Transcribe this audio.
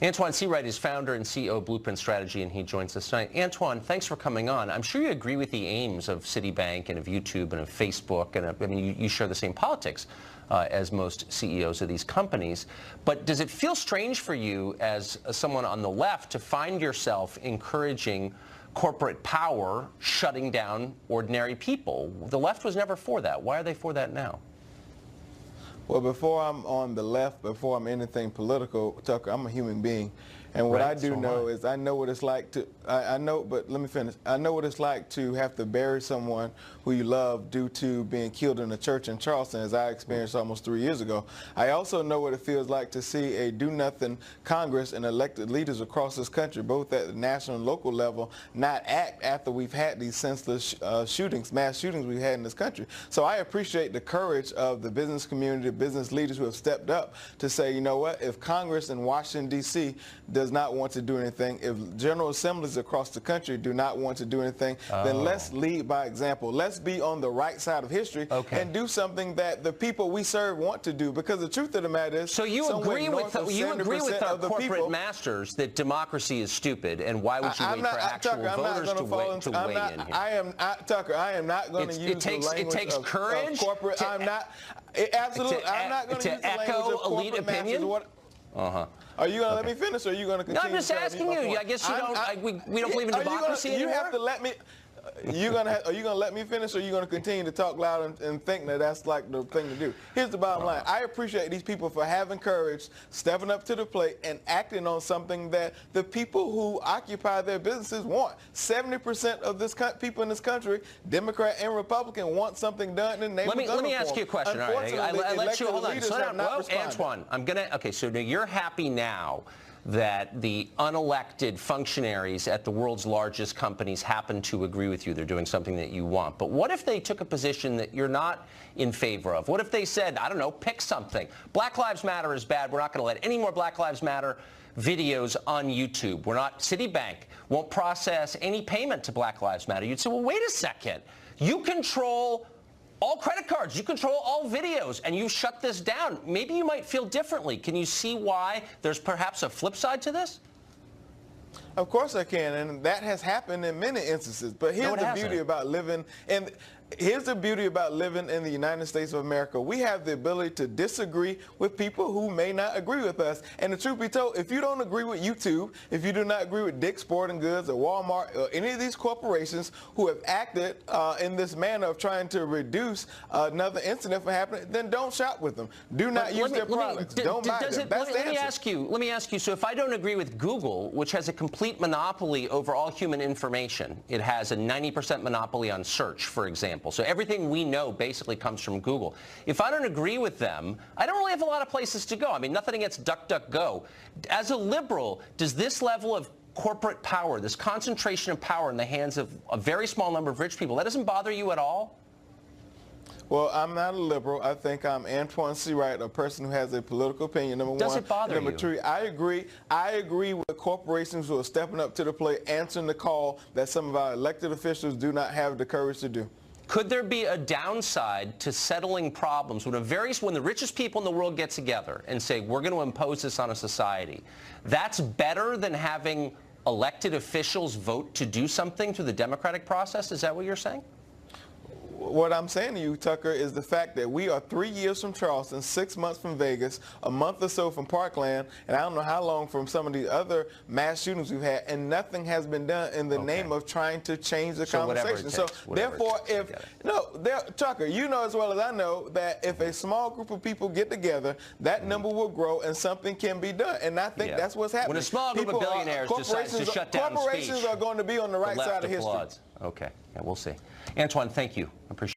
Antoine Seawright is founder and CEO of Blueprint Strategy, and he joins us tonight. Antoine, thanks for coming on. I'm sure you agree with the aims of Citibank and of YouTube and of Facebook, and I mean, you share the same politics as most CEOs of these companies. But does it feel strange for you as someone on the left to find yourself encouraging corporate power shutting down ordinary people? The left was never for that. Why are they for that now? Well, before I'm on the left, before I'm anything political, Tucker, I'm a human being. And what I do know is I know what it's like to, I know, but let me finish. I know what it's like to have to bury someone who you love due to being killed in a church in Charleston, as I experienced almost 3 years ago. I also know what it feels like to see a do-nothing Congress and elected leaders across this country, both at the national and local level, not act after we've had these senseless shootings, mass shootings we've had in this country. So I appreciate the courage of the business community, business leaders who have stepped up to say, you know what, if Congress in Washington, D.C. does not want to do anything, if General Assemblies across the country do not want to do anything, then let's lead by example. Let's be on the right side of history and do something that the people we serve want to do. Because the truth of the matter is, so you agree with our corporate masters that democracy is stupid, and why would you wait for actual voters to weigh in here? I am not, Tucker. I am not going to use the language of corporate. I'm not. Absolutely, I'm not going to use the language of corporate masters. Are you going to let me finish, or are you going to continue? No, I'm just asking you. I guess you don't. We don't believe in democracy anymore. You have to let me. Are you going to let me finish, or are you going to continue to talk loud and think that that's like the thing to do? Here's the bottom line. I appreciate these people for having courage, stepping up to the plate, and acting on something that the people who occupy their businesses want. 70% of this people in this country, Democrat and Republican, want something done in the name of government. Let me ask you a question. All right, I let you hold on. Slow down. Antoine, okay, so now you're happy now that the unelected functionaries at the world's largest companies happen to agree with you. They're doing something that you want. But what if they took a position that you're not in favor of? What if they said, I don't know, pick something. Black Lives Matter is bad. We're not going to let any more Black Lives Matter videos on YouTube. We're not, Citibank won't process any payment to Black Lives Matter. You'd say, well, wait a second. You control all credit cards, you control all videos, and you shut this down. Maybe you might feel differently. Can you see why there's perhaps a flip side to this? Of course I can, and that has happened in many instances. But here's the beauty about living in the United States of America. We have the ability to disagree with people who may not agree with us. And the truth be told, if you don't agree with YouTube, if you do not agree with Dick's Sporting Goods or Walmart or any of these corporations who have acted in this manner of trying to reduce another incident from happening, then don't shop with them. Do not use their products. Don't buy them. That's the answer. Let me ask you, so if I don't agree with Google, which has a complete monopoly over all human information, it has a 90% monopoly on search, for example. So everything we know basically comes from Google. If I don't agree with them, I don't really have a lot of places to go. I mean, nothing against DuckDuckGo. As a liberal, does this level of corporate power, this concentration of power in the hands of a very small number of rich people, that doesn't bother you at all? Well, I'm not a liberal. I think I'm Antoine Seawright, a person who has a political opinion, number one. Does it bother you? Number two, I agree with corporations who are stepping up to the plate, answering the call that some of our elected officials do not have the courage to do. Could there be a downside to settling problems when the richest people in the world get together and say, we're going to impose this on a society? That's better than having elected officials vote to do something through the democratic process? Is that what you're saying? What I'm saying to you, Tucker, is the fact that we are 3 years from Charleston, 6 months from Vegas, a month or so from Parkland, and I don't know how long from some of the other mass shootings we've had, and nothing has been done in the name of trying to change the conversation. So therefore, Tucker, you know as well as I know that if a small group of people get together, that number will grow and something can be done. And I think that's what's happening. When a small group of billionaires decides to shut down speech, corporations are going to be on the right side of history. Okay, yeah, we'll see. Antoine, thank you. Appreciate it.